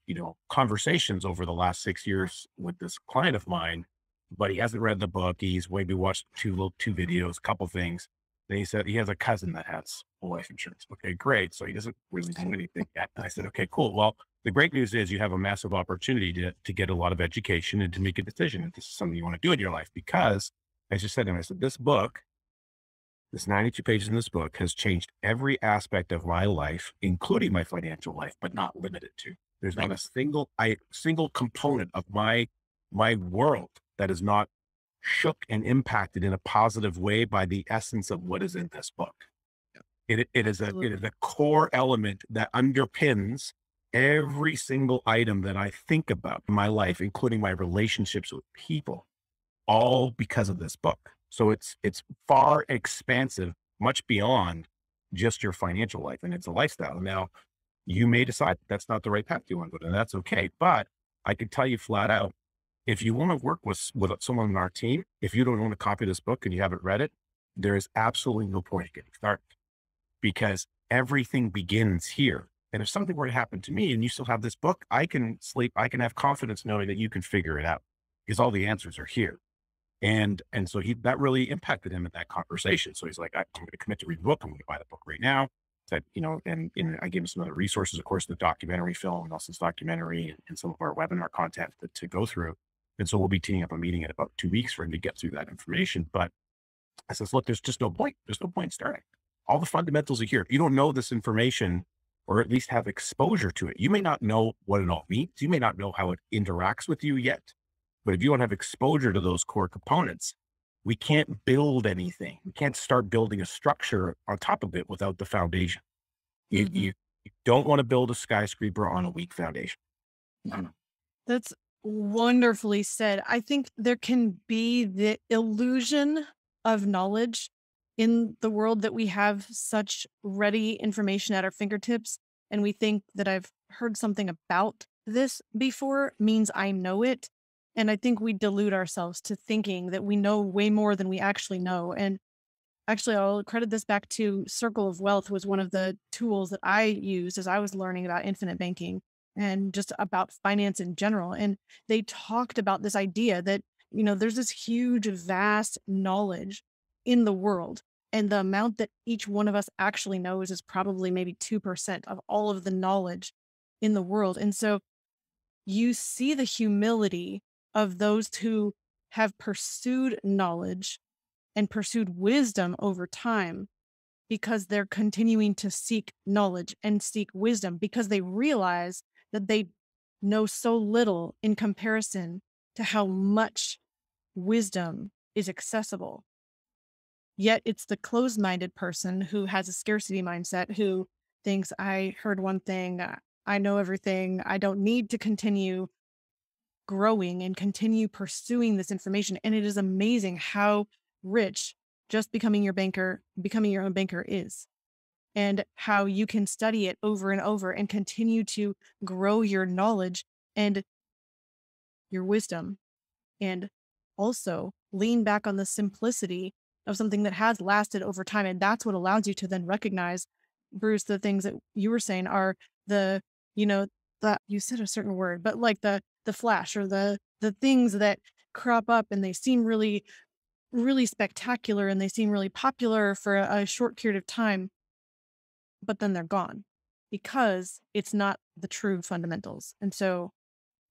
conversations over the last 6 years with this client of mine, but he hasn't read the book. He's maybe watched two videos, a couple things. Then he said he has a cousin that has whole life insurance. Okay, great. So he doesn't really do anything yet. And I said, okay, cool. Well, the great news is you have a massive opportunity to get a lot of education and to make a decision if this is something you want to do in your life. Because as you said to him, I said, this book, this 92 pages in this book has changed every aspect of my life, including my financial life, but not limited to. There's not a single component of my world that is not shook and impacted in a positive way by the essence of what is in this book. It is a core element that underpins every single item that I think about in my life, including my relationships with people, all because of this book. So it's far expansive, much beyond just your financial life, and it's a lifestyle. Now, you may decide that's not the right path you want to go, and that's okay. But I can tell you flat out, if you want to work with someone on our team, if you don't own a copy of this book and you haven't read it, there is absolutely no point in getting started, because everything begins here. And if something were to happen to me and you still have this book, I can sleep. I can have confidence knowing that you can figure it out, because all the answers are here. And so that really impacted him in that conversation. So he's like, I'm going to commit to read the book. I'm going to buy the book right now. Said, and I gave him some other resources, of course, the documentary film, Nelson's documentary, and some of our webinar content to go through. And so we'll be teeing up a meeting in about 2 weeks for him to get through that information. But I says, look, there's just no point. There's no point starting. All the fundamentals are here. If you don't know this information, or at least have exposure to it, you may not know what it all means. You may not know how it interacts with you yet. But if you don't have exposure to those core components, we can't build anything. We can't start building a structure on top of it without the foundation. You don't want to build a skyscraper on a weak foundation. That's wonderfully said. I think there can be the illusion of knowledge in the world that we have such ready information at our fingertips. And we think that I've heard something about this before means I know it. And I think we delude ourselves to thinking that we know way more than we actually know. And actually, I'll credit this back to Circle of Wealth, was one of the tools that I used as I was learning about infinite banking and just about finance in general. And they talked about this idea that, there's this huge, vast knowledge in the world. And the amount that each one of us actually knows is probably maybe 2% of all of the knowledge in the world. And so you see the humility of those who have pursued knowledge and pursued wisdom over time, because they're continuing to seek knowledge and seek wisdom, because they realize that they know so little in comparison to how much wisdom is accessible. Yet it's the closed-minded person who has a scarcity mindset, who thinks, I heard one thing, I know everything, I don't need to continue growing and continue pursuing this information. And it is amazing how rich just becoming your own banker is, and how you can study it over and over and continue to grow your knowledge and your wisdom, and also lean back on the simplicity of something that has lasted over time. And that's what allows you to then recognize, Bruce, the things that you were saying are the, you said a certain word, but like the flash, or the things that crop up and they seem really, really spectacular and they seem really popular for a short period of time, but then they're gone because it's not the true fundamentals. And so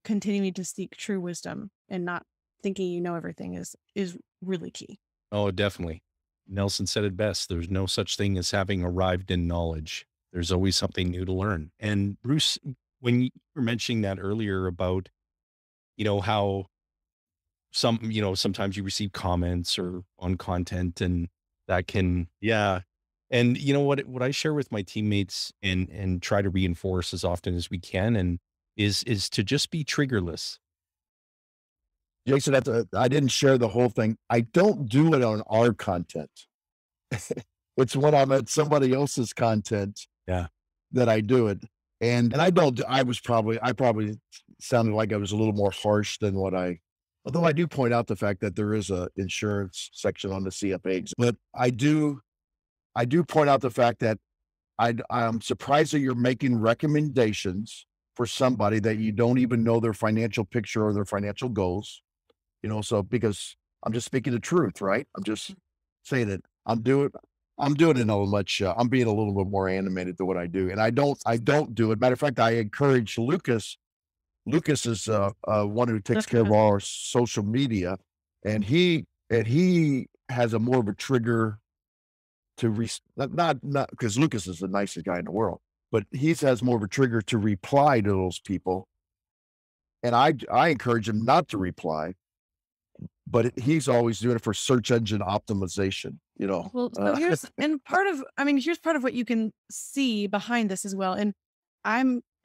continuing to seek true wisdom and not thinking you know everything is really key. Oh, definitely. Nelson said it best. There's no such thing as having arrived in knowledge. There's always something new to learn. And Bruce, when you were mentioning that earlier about, how sometimes you receive comments or on content, and that can, yeah. And what I share with my teammates and try to reinforce as often as we can, and is to just be triggerless. Jayson, I didn't share the whole thing. I don't do it on our content. It's when I'm at somebody else's content that I do it. And I probably sounded like I was a little more harsh than although I do point out the fact that there is a insurance section on the CFA, but I do point out the fact that I'm surprised that you're making recommendations for somebody that you don't even know their financial picture or their financial goals. So because I'm just speaking the truth, right? I'm just saying that I'm doing I'm doing it a much, I'm being a little bit more animated than what I do. And I don't do it. Matter of fact, I encourage Lucas. Lucas is one who takes care of our social media, and he has a more of a trigger to not because Lucas is the nicest guy in the world, but he has more of a trigger to reply to those people. And I encourage him not to reply, but he's always doing it for search engine optimization, you know. Well, so here's part of what you can see behind this as well. And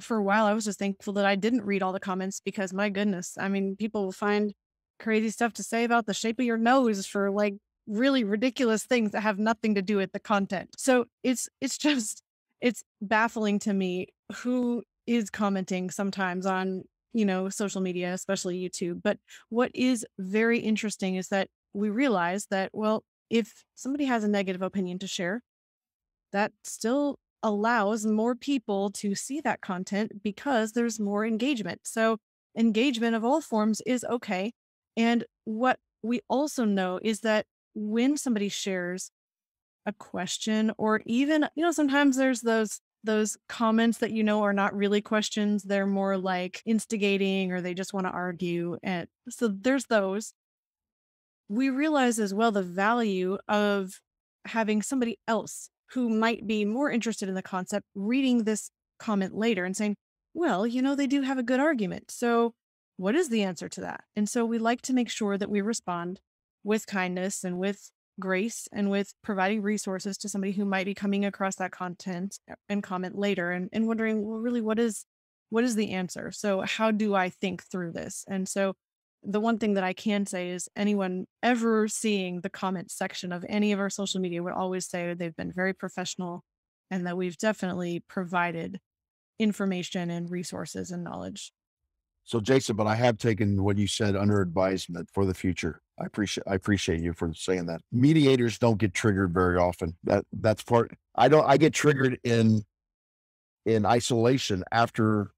for a while, I was just thankful that I didn't read all the comments because my goodness, I mean, people will find crazy stuff to say about the shape of your nose for like really ridiculous things that have nothing to do with the content. So it's baffling to me who is commenting sometimes on, social media, especially YouTube. But what is very interesting is that we realize that, well, if somebody has a negative opinion to share, that still allows more people to see that content because there's more engagement. So engagement of all forms is okay. And what we also know is that when somebody shares a question, or even, sometimes there's those comments that, are not really questions. They're more like instigating, or they just want to argue. And so there's those. We realize as well the value of having somebody else who might be more interested in the concept reading this comment later and saying, well, they do have a good argument. So what is the answer to that? And so we like to make sure that we respond with kindness and with grace and with providing resources to somebody who might be coming across that content and comment later and wondering, well, really, what is the answer? So how do I think through this? And so the one thing that I can say is anyone ever seeing the comment section of any of our social media would always say they've been very professional and that we've definitely provided information and resources and knowledge. So Jayson, but I have taken what you said under advisement for the future. I appreciate you for saying that. Mediators don't get triggered very often. That's part. I get triggered in isolation after,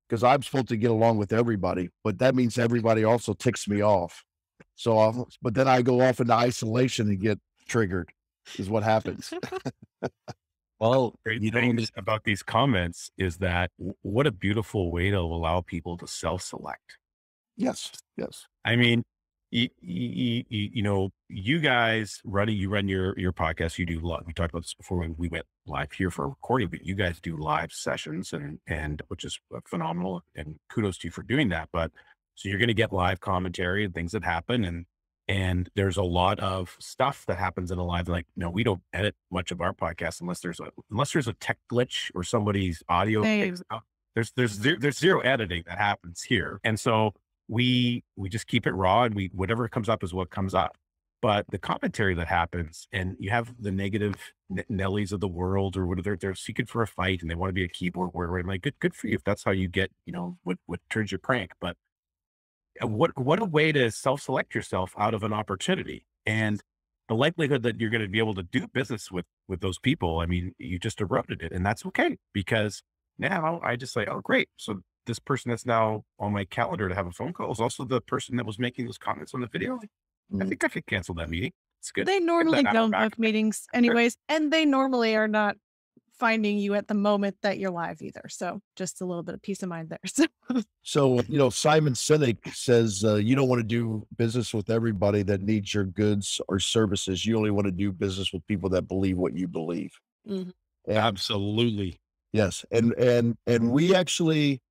because I'm supposed to get along with everybody, but that means everybody also ticks me off. So, but then I go off into isolation and get triggered, is what happens. Well, great thing about these comments is that what a beautiful way to allow people to self-select. Yes. I mean, you guys run your podcast. You do we talked about this before when we went live here for a recording, but you guys do live sessions and which is phenomenal, and kudos to you for doing that. But so you're going to get live commentary and things that happen, and there's a lot of stuff that happens in a live. Like, we don't edit much of our podcast unless there's a tech glitch or somebody's audio. There's zero editing that happens here, and so we just keep it raw, and whatever comes up is what comes up. But the commentary that happens, and you have the negative Nellies of the world, or whatever, they're seeking for a fight and they want to be a keyboard warrior. I'm like, good for you if that's how you get, what turns your crank. But what a way to self-select yourself out of an opportunity, and the likelihood that you're going to be able to do business with those people. I mean, you just eroded it, and that's okay, because now I just say, oh, great. So this person that's now on my calendar to have a phone call is also the person that was making those comments on the video. I think I could cancel that meeting. It's good. They normally don't book meetings anyways, and they normally are not finding you at the moment that you're live either. So just a little bit of peace of mind there. So, Simon Sinek says, you don't want to do business with everybody that needs your goods or services. You only want to do business with people that believe what you believe. Mm-hmm. Absolutely. Yes. And we actually,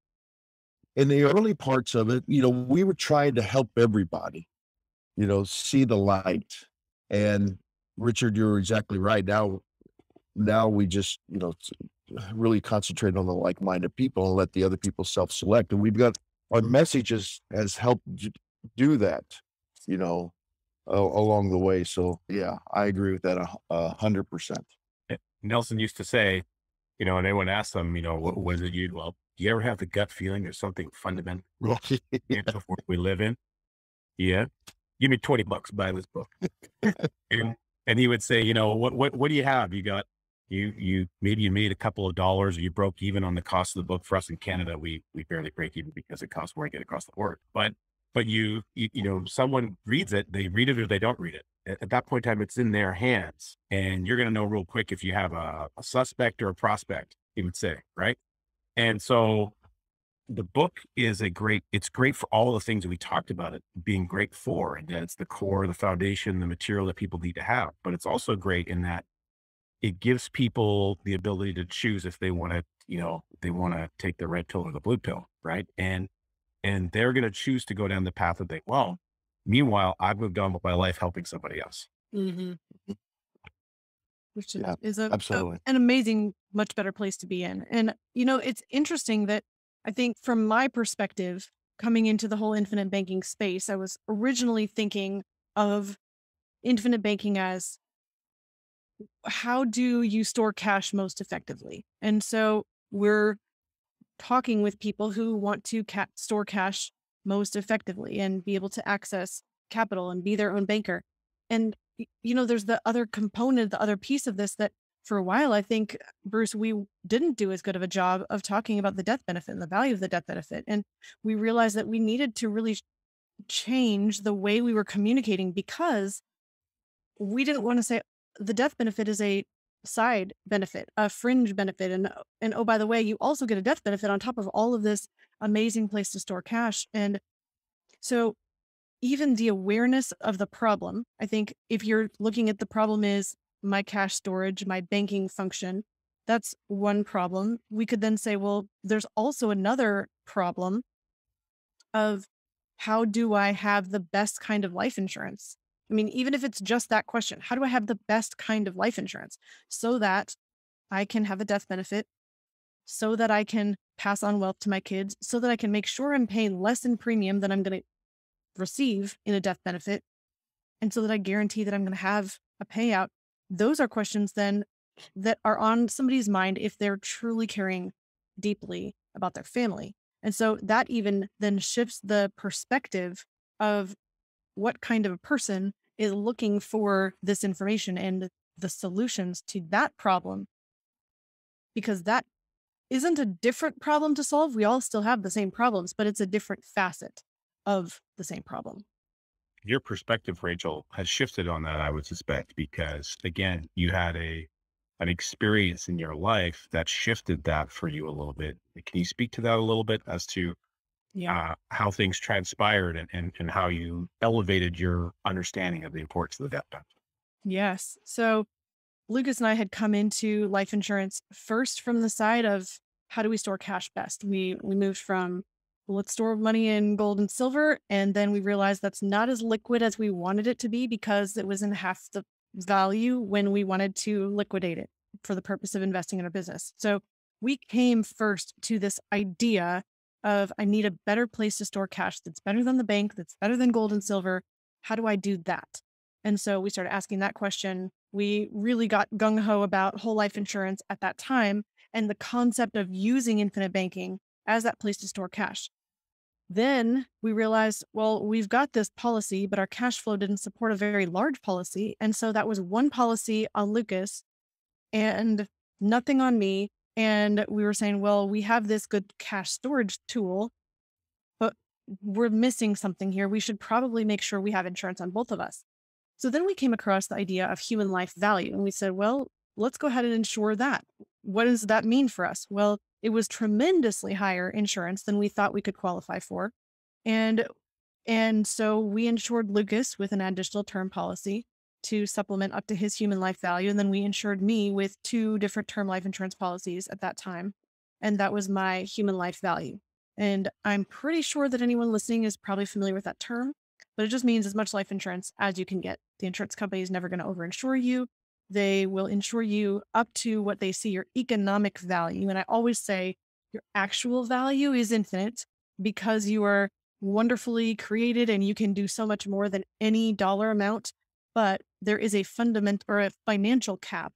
in the early parts of it, we were trying to help everybody, see the light. And Richard, you're exactly right. Now we just, really concentrate on the like-minded people and let the other people self-select. And we've got our messages has helped do that, along the way. So yeah, I agree with that 100%. Nelson used to say, and anyone asked them, what was it you, well, do you ever have the gut feeling there's something fundamental wrong in the world we live in? Yeah. Give me $20, buy this book. and he would say, what do you have? You got, maybe you made a couple of dollars, or you broke even on the cost of the book. For us in Canada, we barely break even because it costs more to get across the board. But but someone reads it, they read it or they don't read it. At that point in time, it's in their hands, and you're going to know real quick if you have a suspect or a prospect, he would say, right? And so the book is it's great for all the things that we talked about it being great for, and it's the core, the foundation, the material that people need to have. But it's also great in that it gives people the ability to choose if they want to, they want to take the red pill or the blue pill, right? And they're going to choose to go down the path that they want. Meanwhile, I've moved on with my life helping somebody else. Mm-hmm. Which Yeah, is absolutely. an amazing, much better place to be in. And, it's interesting that I think from my perspective, coming into the whole infinite banking space, I was originally thinking of infinite banking as how do you store cash most effectively? And so we're talking with people who want to store cash most effectively and be able to access capital and be their own banker. And, there's the other component, the other piece of this that for a while, I think, Bruce, we didn't do as good of a job of talking about the death benefit and the value of the death benefit. And we realized that we needed to really change the way we were communicating, because we didn't want to say the death benefit is a side benefit, a fringe benefit. And oh, by the way, you also get a death benefit on top of all of this amazing place to store cash. And so even the awareness of the problem, I think if you're looking at the problem is my cash storage, my banking function, that's one problem. We could then say, well, there's also another problem of how do I have the best kind of life insurance? I mean, even if it's just that question, how do I have the best kind of life insurance so that I can have a death benefit, so that I can pass on wealth to my kids, so that I can make sure I'm paying less in premium than I'm going to receive in a death benefit, and so that I guarantee that I'm going to have a payout? Those are questions then that are on somebody's mind if they're truly caring deeply about their family. And so that even then shifts the perspective of what kind of a person is looking for this information and the solutions to that problem, because that isn't a different problem to solve. We all still have the same problems, but it's a different facet of the same problem. Your perspective, Rachel, has shifted on that, I would suspect, because again, you had an experience in your life that shifted that for you a little bit. Can you speak to that a little bit as to how things transpired and how you elevated your understanding of the importance of the death benefit? Yes. So Lucas and I had come into life insurance first from the side of how do we store cash best? We moved from let's store money in gold and silver, and then we realized that's not as liquid as we wanted it to be because it was in half the value when we wanted to liquidate it for the purpose of investing in our business. So we came first to this idea of I need a better place to store cash that's better than the bank, that's better than gold and silver. How do I do that? And so we started asking that question. We really got gung-ho about whole life insurance at that time and the concept of using infinite banking as that place to store cash. Then we realized, well, we've got this policy, but our cash flow didn't support a very large policy. And so that was one policy on Lucas and nothing on me. And we were saying, well, we have this good cash storage tool, but we're missing something here. We should probably make sure we have insurance on both of us. So then we came across the idea of human life value. And we said, well, let's go ahead and insure that. What does that mean for us? Well, it was tremendously higher insurance than we thought we could qualify for. And so we insured Lucas with an additional term policy to supplement up to his human life value. And then we insured me with 2 different term life insurance policies at that time. And that was my human life value. And I'm pretty sure that anyone listening is probably familiar with that term, but it just means as much life insurance as you can get. The insurance company is never going to overinsure you. They will insure you up to what they see your economic value. And I always say your actual value is infinite because you are wonderfully created and you can do so much more than any dollar amount. But there is a fundamental or a financial cap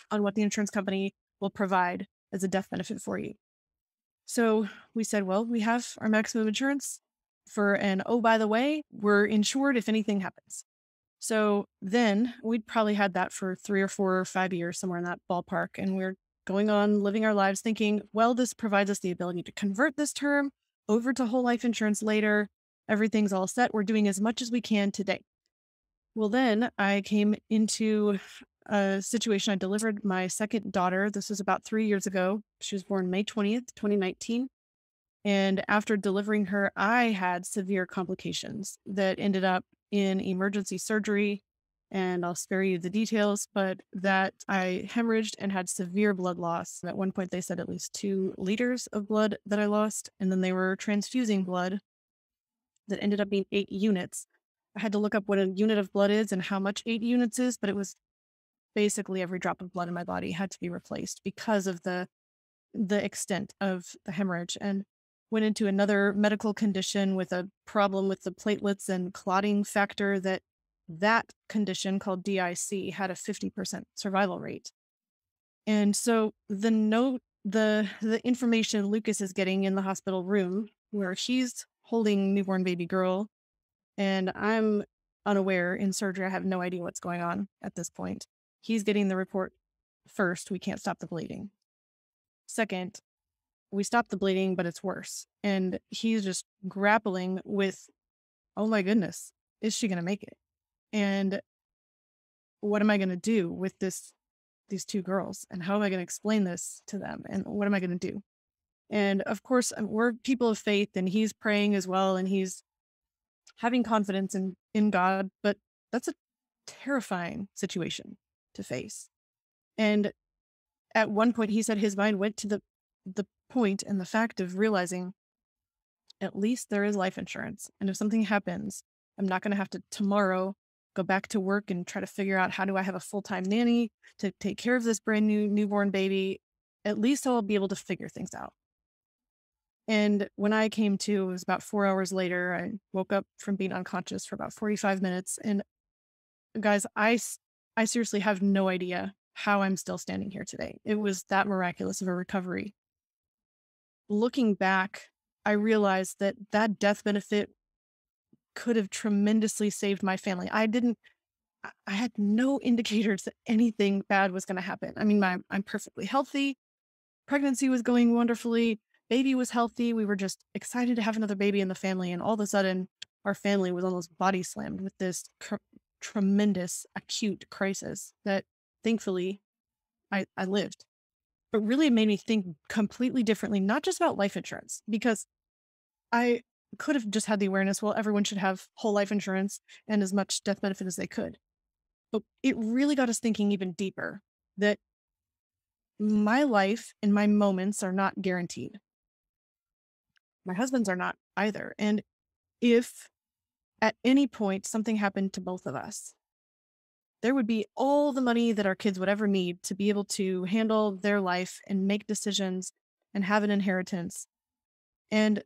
on what the insurance company will provide as a death benefit for you. So we said, well, we have our maximum insurance oh, by the way, we're insured if anything happens. So then we'd probably had that for 3 or 4 or 5 years, somewhere in that ballpark. And we're going on living our lives thinking, well, this provides us the ability to convert this term over to whole life insurance later. Everything's all set. We're doing as much as we can today. Well, then I came into a situation. I delivered my second daughter. This was about 3 years ago. She was born May 20th, 2019. And after delivering her, I had severe complications that ended up in emergency surgery. And I'll spare you the details, but that I hemorrhaged and had severe blood loss. At one point, they said at least 2 liters of blood that I lost. And then they were transfusing blood that ended up being 8 units. I had to look up what a unit of blood is and how much 8 units is, but it was basically every drop of blood in my body had to be replaced because of the extent of the hemorrhage, and went into another medical condition with a problem with the platelets and clotting factor. That condition, called DIC, had a 50% survival rate. And so the information Lucas is getting in the hospital room, where he's holding newborn baby girl, and I'm unaware in surgery. I have no idea what's going on at this point. He's getting the report first, we can't stop the bleeding. Second, we stopped the bleeding, but it's worse. And he's just grappling with, oh my goodness, is she going to make it? And what am I going to do with these 2 girls? And how am I going to explain this to them? And what am I going to do? And of course, we're people of faith, and he's praying as well, and he's having confidence in God, but that's a terrifying situation to face. And at one point, he said his mind went to the point and the fact of realizing at least there is life insurance. And if something happens, I'm not going to have to tomorrow go back to work and try to figure out, how do I have a full-time nanny to take care of this brand new newborn baby? At least I'll be able to figure things out. And when I came to, it was about 4 hours later. I woke up from being unconscious for about 45 minutes. And guys, I seriously have no idea how I'm still standing here today. It was that miraculous of a recovery. Looking back, I realized that death benefit could have tremendously saved my family. I had no indicators that anything bad was going to happen. I mean, I'm perfectly healthy. Pregnancy was going wonderfully. Baby was healthy. We were just excited to have another baby in the family. And all of a sudden, our family was almost body slammed with this tremendous acute crisis that thankfully I lived. But really, it made me think completely differently, not just about life insurance, because I could have just had the awareness, well, everyone should have whole life insurance and as much death benefit as they could. But it really got us thinking even deeper that my life and my moments are not guaranteed. My husband's are not either. And if at any point something happened to both of us, there would be all the money that our kids would ever need to be able to handle their life and make decisions and have an inheritance. And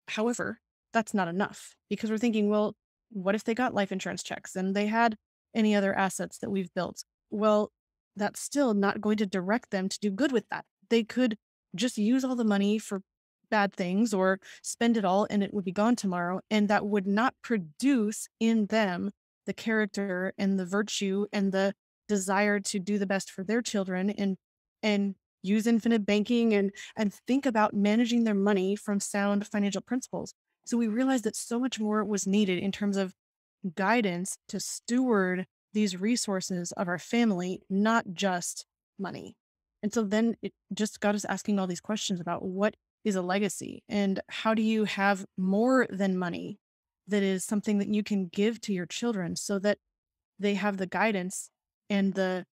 however, that's not enough, because we're thinking, well, what if they got life insurance checks and they had any other assets that we've built? Well, that's still not going to direct them to do good with that. They could just use all the money for bad things or spend it all and it would be gone tomorrow. And that would not produce in them the character and the virtue and the desire to do the best for their children and use infinite banking and think about managing their money from sound financial principles. So we realized that so much more was needed in terms of guidance to steward these resources of our family, not just money. And so then it just got us asking all these questions about what is a legacy and how do you have more than money that is something that you can give to your children so that they have the guidance and the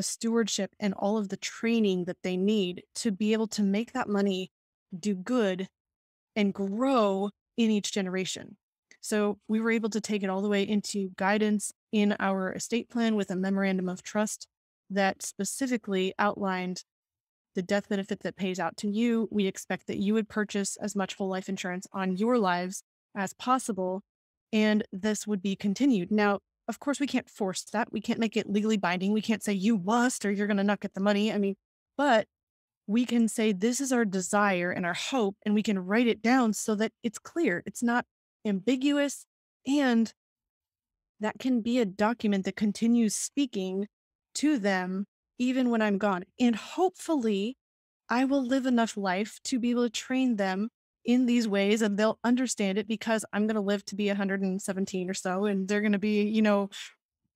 stewardship and all of the training that they need to be able to make that money do good and grow in each generation. So we were able to take it all the way into guidance in our estate plan with a memorandum of trust that specifically outlined the death benefit that pays out to you. We expect that you would purchase as much whole life insurance on your lives as possible, and this would be continued. Now, of course, we can't force that. We can't make it legally binding. We can't say you must or you're going to not get the money. I mean, but we can say this is our desire and our hope, and we can write it down so that it's clear. It's not ambiguous, and that can be a document that continues speaking to them even when I'm gone. And hopefully I will live enough life to be able to train them in these ways, and they'll understand it because I'm going to live to be 117 or so, and they're going to be,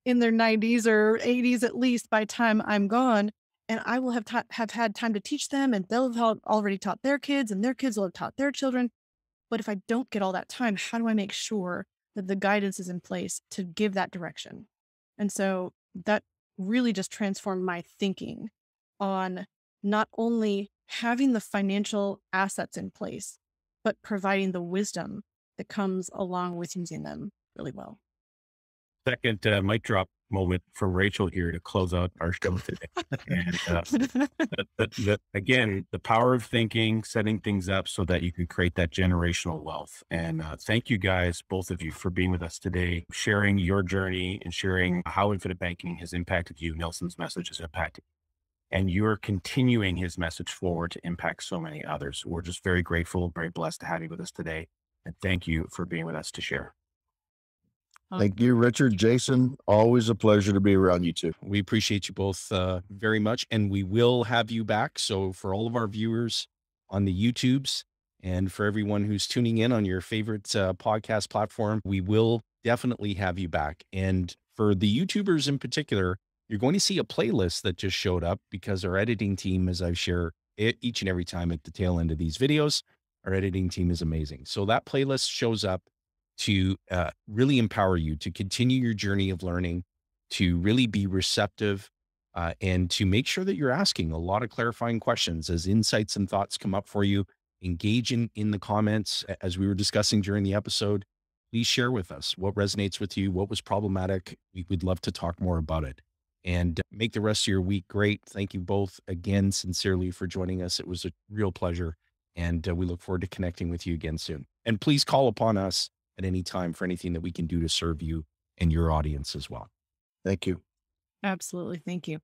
in their 90s or 80s at least by the time I'm gone. And I will have had time to teach them, and they'll have already taught their kids, and their kids will have taught their children. But if I don't get all that time, how do I make sure that the guidance is in place to give that direction? And so that really just transformed my thinking on not only having the financial assets in place, but providing the wisdom that comes along with using them really well. Second mic drop moment from Rachel here to close out our show today. And again, the power of thinking, setting things up so that you can create that generational wealth. And thank you guys, both of you, for being with us today, sharing your journey and sharing how infinite banking has impacted you. Nelson's message has impacted you. And you're continuing his message forward to impact so many others. We're just very grateful, very blessed to have you with us today. And thank you for being with us to share. Thank you, Richard, Jayson. Always a pleasure to be around you two. We appreciate you both very much, and we will have you back. So for all of our viewers on the YouTubes and for everyone who's tuning in on your favorite podcast platform, we will definitely have you back. And for the YouTubers in particular, you're going to see a playlist that just showed up because our editing team, as I share it each and every time at the tail end of these videos, our editing team is amazing. So that playlist shows up to really empower you to continue your journey of learning, to really be receptive, and to make sure that you're asking a lot of clarifying questions as insights and thoughts come up for you. Engage in the comments as we were discussing during the episode. Please share with us what resonates with you, what was problematic. We'd love to talk more about it. And make the rest of your week great. Thank you both again sincerely for joining us. It was a real pleasure. And we look forward to connecting with you again soon. And please call upon us at any time for anything that we can do to serve you and your audience as well. Thank you. Absolutely. Thank you.